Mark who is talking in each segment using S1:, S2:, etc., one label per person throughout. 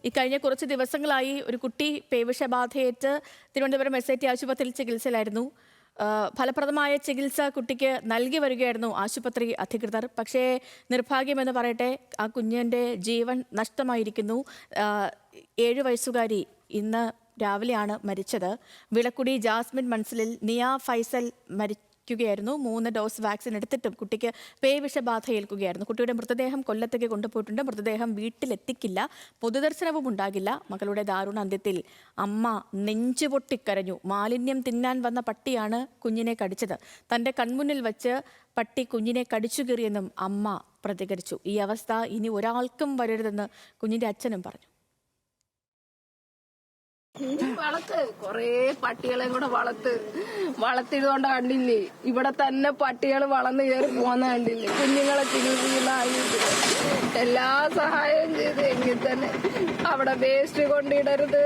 S1: ഇക്കഴിഞ്ഞ കുറച്ച് ദിവസങ്ങളായി ഒരു കുട്ടി പേവിഷബാധയേറ്റ് തിരുവനന്തപുരം SIT ആശുപത്രിയിൽ ചികിത്സയിലായിരുന്നു. ഫലപ്രദമായ ചികിത്സ കുട്ടിക്ക് നൽകി വരികയായിരുന്നു ആശുപത്രി അധികൃതർ. പക്ഷേ നിർഭാഗ്യമെന്ന് പറയട്ടെ, ആ കുഞ്ഞിൻ്റെ ജീവൻ നഷ്ടമായിരിക്കുന്നു. 7 വയസ്സുകാരി ഇന്ന് രാവിലെയാണ് മരിച്ചത്. വിളക്കുടി ജാസ്മിൻ മൻസിലിൽ നിയ ഫൈസൽ മരിക്കുകയായിരുന്നു. 3 ഡോസ് വാക്സിൻ എടുത്തിട്ടും കുട്ടിക്ക് പേവിഷബാധ ഏൽക്കുകയായിരുന്നു. കുട്ടിയുടെ മൃതദേഹം കൊല്ലത്തേക്ക് കൊണ്ടുപോയിട്ടുണ്ട്. മൃതദേഹം വീട്ടിലെത്തിക്കില്ല, പൊതുദർശനവും ഉണ്ടാകില്ല. മകളുടെ ദാരുണ അന്ത്യത്തിൽ അമ്മ നെഞ്ചുപൊട്ടിക്കരഞ്ഞു. മാലിന്യം തിന്നാൻ വന്ന പട്ടിയാണ് കുഞ്ഞിനെ കടിച്ചത്. തൻ്റെ കൺമുന്നിൽ വച്ച് പട്ടി കുഞ്ഞിനെ കടിച്ചു കീറിയെന്നും അമ്മ പ്രതികരിച്ചു. ഈ അവസ്ഥ ഇനി ഒരാൾക്കും വരരുതെന്ന് കുഞ്ഞിൻ്റെ അച്ഛനും പറഞ്ഞു.
S2: വളർത്ത് കൊറേ പട്ടികളെയും കൂടെ വളർത്തിയതുകൊണ്ട് കണ്ടില്ലേ, ഇവിടെ തന്നെ പട്ടികൾ വളർന്നു കയറി പോന്ന കണ്ടില്ലേ. കുഞ്ഞുങ്ങളെ ചികിത്സിക്കുന്നതായിട്ട് എല്ലാ സഹായവും ചെയ്ത് എങ്കിൽ തന്നെ അവിടെ വേസ്റ്റ് കൊണ്ടിടരുത്,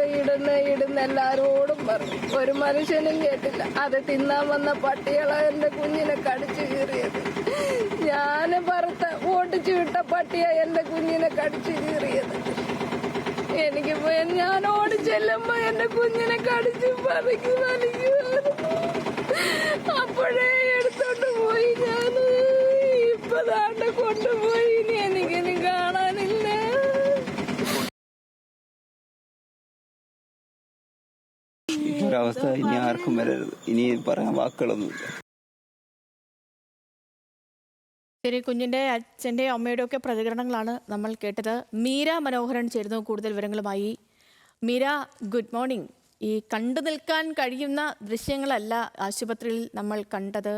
S2: ഇടുന്ന എല്ലാരോടും പറഞ്ഞു. ഒരു മനുഷ്യനും കേട്ടില്ല. അത് തിന്നാൻ വന്ന പട്ടികളെ എന്റെ കുഞ്ഞിനെ കടിച്ചു കീറിയത്. ഞാന് ഓട്ടിച്ചു വിട്ട പട്ടിയാ എന്റെ കുഞ്ഞിനെ കടിച്ചു കീറിയത്. എനിക്ക് ഞാൻ ഓടി ചെല്ലുമ്പോ എന്റെ കുഞ്ഞിനെ കടിച്ചു പറിക്കുമായിരുന്നു. അപ്പോഴേ എടുത്തോണ്ട് പോയി. ഞാൻ ഇപ്പതാണ്ട് കൊണ്ടുപോയി. ഇനി എനിക്കിനി കാണാനില്ല.
S3: ഒരവസ്ഥ ഇനി ആർക്കും വരരുത്. ഇനി പറയാൻ വാക്കുകളൊന്നുമില്ല.
S1: ശരി, കുഞ്ഞിൻ്റെ അച്ഛൻ്റെയും അമ്മയുടെയും ഒക്കെ പ്രതികരണങ്ങളാണ് നമ്മൾ കേട്ടത്. മീര മനോഹരൻ ചേരുന്നു കൂടുതൽ വിവരങ്ങളുമായി. Meera, good morning. ഈ കണ്ടു നിൽക്കാൻ കഴിയുന്ന ദൃശ്യങ്ങളല്ല ആശുപത്രിയിൽ നമ്മൾ കണ്ടത്.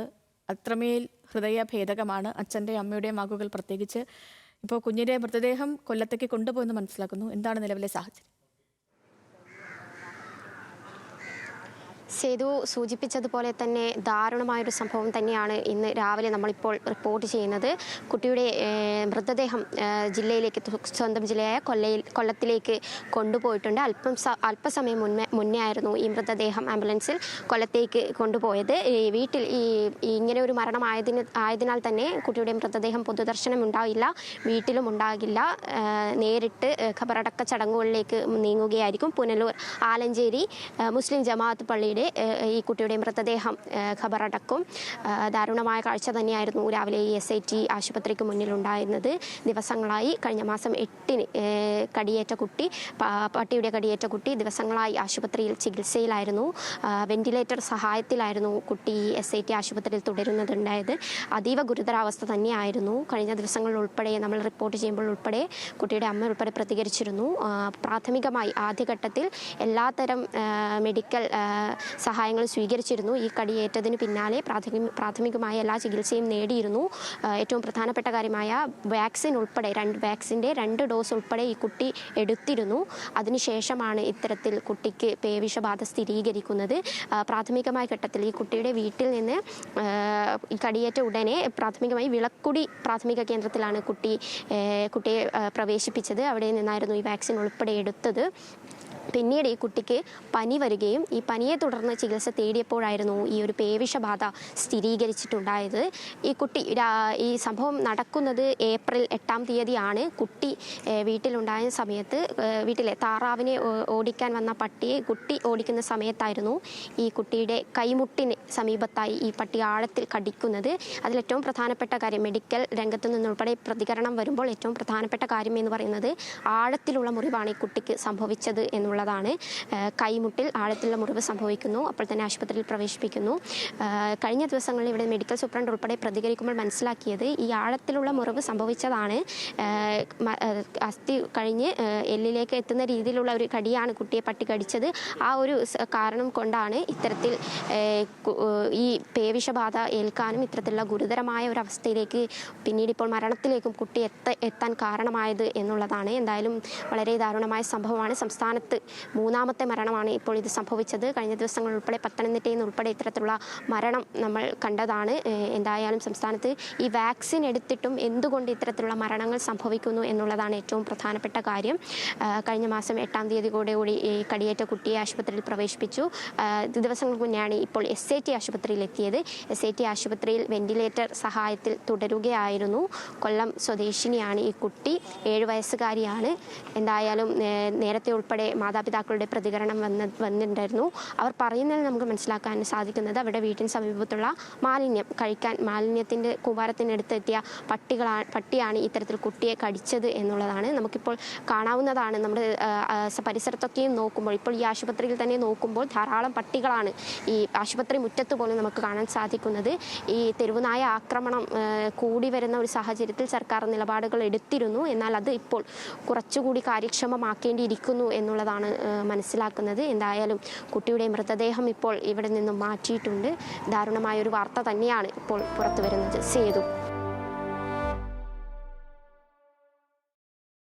S1: അത്രമേൽ ഹൃദയഭേദകമാണ്. അച്ഛൻ്റെയും അമ്മയുടെയും വാക്കുകൾ പ്രത്യേകിച്ച്. ഇപ്പോൾ കുഞ്ഞിൻ്റെ മൃതദേഹം കൊല്ലത്തേക്ക് കൊണ്ടുപോയെന്ന് മനസ്സിലാക്കുന്നു. എന്താണ് നിലവിലെ സാഹചര്യം?
S4: സേതു സൂചിപ്പിച്ചതുപോലെ തന്നെ ദാരുണമായൊരു സംഭവം തന്നെയാണ് ഇന്ന് രാവിലെ നമ്മളിപ്പോൾ റിപ്പോർട്ട് ചെയ്യുന്നത്. കുട്ടിയുടെ മൃതദേഹം ജില്ലയിലേക്ക്, സ്വന്തം ജില്ലയായ കൊല്ലത്തിലേക്ക് കൊണ്ടുപോയിട്ടുണ്ട്. അല്പസമയം മുന്നേ ആയിരുന്നു ഈ മൃതദേഹം ആംബുലൻസിൽ കൊല്ലത്തേക്ക് കൊണ്ടുപോയത്. വീട്ടിൽ ഇങ്ങനെ ഒരു മരണം ആയതിനാൽ തന്നെ കുട്ടിയുടെ മൃതദേഹം പൊതുദർശനം ഉണ്ടാവില്ല, വീട്ടിലും ഉണ്ടാകില്ല. നേരിട്ട് ഖബറടക്ക ചടങ്ങുകളിലേക്ക് നീങ്ങുകയായിരിക്കും. പുനലൂർ ആലഞ്ചേരി മുസ്ലിം ജമാഅത്ത് പള്ളിയുടെ ഈ കുട്ടിയുടെ മൃതദേഹം ഖബറടക്കും. ദാരുണമായ കാഴ്ച തന്നെയായിരുന്നു രാവിലെ ഈ SIT ആശുപത്രിക്ക് മുന്നിലുണ്ടായിരുന്നത്. ദിവസങ്ങളായി, കഴിഞ്ഞ മാസം 8-ന് പട്ടിയുടെ കടിയേറ്റ കുട്ടി ദിവസങ്ങളായി ആശുപത്രിയിൽ ചികിത്സയിലായിരുന്നു. വെന്റിലേറ്റർ സഹായത്തിലായിരുന്നു കുട്ടി SIT ആശുപത്രിയിൽ തുടരുന്നതുണ്ടായത്. അതീവ ഗുരുതരാവസ്ഥ തന്നെയായിരുന്നു. കഴിഞ്ഞ ദിവസങ്ങളിൽ ഉൾപ്പെടെ നമ്മൾ റിപ്പോർട്ട് ചെയ്യുമ്പോൾ ഉൾപ്പെടെ കുട്ടിയുടെ അമ്മ ഉൾപ്പെടെ പ്രതികരിച്ചിരുന്നു. പ്രാഥമികമായി ആദ്യഘട്ടത്തിൽ എല്ലാത്തരം മെഡിക്കൽ സഹായങ്ങൾ സ്വീകരിച്ചിരുന്നു. ഈ കടിയേറ്റതിന് പിന്നാലെ പ്രാഥമികമായ എല്ലാ ചികിത്സയും നേടിയിരുന്നു. ഏറ്റവും പ്രധാനപ്പെട്ട കാര്യമായ വാക്സിൻ ഉൾപ്പെടെ വാക്സിൻ്റെ 2 ഡോസ് ഉൾപ്പെടെ ഈ കുട്ടി എടുത്തിരുന്നു. അതിനുശേഷമാണ് ഇത്തരത്തിൽ കുട്ടിക്ക് പേവിഷബാധ സ്ഥിരീകരിക്കുന്നത്. പ്രാഥമികമായ ഘട്ടത്തിൽ ഈ കുട്ടിയുടെ വീട്ടിൽ നിന്ന് ഈ കടിയേറ്റ ഉടനെ പ്രാഥമികമായി വിളക്കുടി പ്രാഥമിക കേന്ദ്രത്തിലാണ് കുട്ടിയെ പ്രവേശിപ്പിച്ചത്. അവിടെ നിന്നായിരുന്നു ഈ വാക്സിൻ ഉൾപ്പെടെ എടുത്തത്. പിന്നീട് ഈ കുട്ടിക്ക് പനി വരികയും ഈ പനിയെ തുടർന്ന് ചികിത്സ തേടിയപ്പോഴായിരുന്നു ഈ ഒരു പേവിഷബാധ സ്ഥിരീകരിച്ചിട്ടുണ്ടായത്. ഈ സംഭവം നടക്കുന്നത് ഏപ്രിൽ 8-ാം തീയതിയാണ്. കുട്ടി വീട്ടിലുണ്ടായ സമയത്ത് വീട്ടിലെ താറാവിനെ ഓടിക്കാൻ വന്ന പട്ടിയെ കുട്ടി ഓടിക്കുന്ന സമയത്തായിരുന്നു ഈ കുട്ടിയുടെ കൈമുട്ടിന് സമീപത്തായി ഈ പട്ടി ആഴത്തിൽ കടിക്കുന്നത്. അതിലേറ്റവും പ്രധാനപ്പെട്ട കാര്യം, മെഡിക്കൽ രംഗത്തു നിന്നുൾപ്പെടെ പ്രതികരണം വരുമ്പോൾ ഏറ്റവും പ്രധാനപ്പെട്ട കാര്യം എന്ന് പറയുന്നത് ആഴത്തിലുള്ള മുറിവാണ് ഈ കുട്ടിക്ക് സംഭവിച്ചത് എന്നുള്ളതാണ്. കൈമുട്ടിൽ ആഴത്തിലുള്ള മുറിവ് സംഭവിക്കുന്നു. അപ്പോൾ തന്നെ ആശുപത്രിയിൽ പ്രവേശിപ്പിക്കുന്നു. കഴിഞ്ഞ ദിവസങ്ങളിൽ ഇവിടെ മെഡിക്കൽ സൂപ്രണ്ട് ഉൾപ്പെടെ പ്രതികരിക്കുമ്പോൾ മനസ്സിലാക്കിയത് ഈ ആഴത്തിലുള്ള മുറിവ് സംഭവിച്ചതാണ്. അസ്ഥി കഴിഞ്ഞ് എല്ലിലേക്ക് എത്തുന്ന രീതിയിലുള്ള ഒരു കടിയാണ് കുട്ടിയെ പട്ടി കടിച്ചത്. ആ ഒരു കാരണം കൊണ്ടാണ് ഇത്തരത്തിൽ ഈ പേവിഷബാധ ഏൽക്കാനും ഇത്തരത്തിലുള്ള ഗുരുതരമായ ഒരു അവസ്ഥയിലേക്ക് പിന്നീട് ഇപ്പോൾ മരണത്തിലേക്കും കുട്ടി എത്താൻ കാരണമായത് എന്നുള്ളതാണ്. എന്തായാലും വളരെ ദാരുണമായ സംഭവമാണ്. സംസ്ഥാനത്ത് അടുത്ത് മൂന്നാമത്തെ മരണമാണ് ഇപ്പോൾ ഇത് സംഭവിച്ചത്. കഴിഞ്ഞ ദിവസങ്ങൾ ഉൾപ്പെടെ പത്തനംതിട്ടയിൽ നിന്ന് ഉൾപ്പെടെ ഇത്തരത്തിലുള്ള മരണം നമ്മൾ കണ്ടതാണ്. എന്തായാലും സംസ്ഥാനത്ത് ഈ വാക്സിൻ എടുത്തിട്ടും എന്തുകൊണ്ട് ഇത്തരത്തിലുള്ള മരണങ്ങൾ സംഭവിക്കുന്നു എന്നുള്ളതാണ് ഏറ്റവും പ്രധാനപ്പെട്ട കാര്യം. കഴിഞ്ഞ മാസം 8-ാം തീയതി കൂടി ഈ കടിയേറ്റ കുട്ടിയെ ആശുപത്രിയിൽ പ്രവേശിപ്പിച്ചു. ദിവസങ്ങൾക്ക് മുന്നെയാണ് ഇപ്പോൾ SIT ആശുപത്രിയിൽ എത്തിയത്. SIT ആശുപത്രിയിൽ വെന്റിലേറ്റർ സഹായത്തിൽ തുടരുകയായിരുന്നു. കൊല്ലം സ്വദേശിനിയാണ് ഈ കുട്ടി, 7 വയസ്സുകാരിയാണ്. എന്തായാലും നേരത്തെ ഉൾപ്പെടെ മാതാപിതാക്കളുടെ പ്രതികരണം വന്നിട്ടുണ്ടായിരുന്നു. അവർ പറയുന്നതിൽ നമുക്ക് മനസ്സിലാക്കാൻ സാധിക്കുന്നത് അവിടെ വീട്ടിന് സമീപത്തുള്ള മാലിന്യം കഴിക്കാൻ മാലിന്യത്തിൻ്റെ കൂമ്പാരത്തിനടുത്തെത്തിയ പട്ടിയാണ് ഇത്തരത്തിൽ കുട്ടിയെ കടിച്ചത് എന്നുള്ളതാണ്. നമുക്കിപ്പോൾ കാണാവുന്നതാണ്. നമ്മുടെ പരിസരത്തൊക്കെയും നോക്കുമ്പോൾ, ഇപ്പോൾ ഈ ആശുപത്രിയിൽ തന്നെ നോക്കുമ്പോൾ ധാരാളം പട്ടികളാണ് ഈ ആശുപത്രി മുറ്റത്ത് പോലും നമുക്ക് കാണാൻ സാധിക്കുന്നത്. ഈ തെരുവുനായ ആക്രമണം കൂടി വരുന്ന ഒരു സാഹചര്യത്തിൽ സർക്കാർ നിലപാടുകൾ എടുത്തിരുന്നു. എന്നാൽ അത് ഇപ്പോൾ കുറച്ചുകൂടി കാര്യക്ഷമമാക്കേണ്ടിയിരിക്കുന്നു എന്നുള്ളതാണ് മനസ്സിലാക്കുന്നത്. എന്തായാലും കുട്ടിയുടെ മൃതദേഹം ഇപ്പോൾ ഇവിടെ നിന്നും മാറ്റിയിട്ടുണ്ട്. ദാരുണമായൊരു വാർത്ത തന്നെയാണ് ഇപ്പോൾ പുറത്തു വരുന്നത്. സേതു.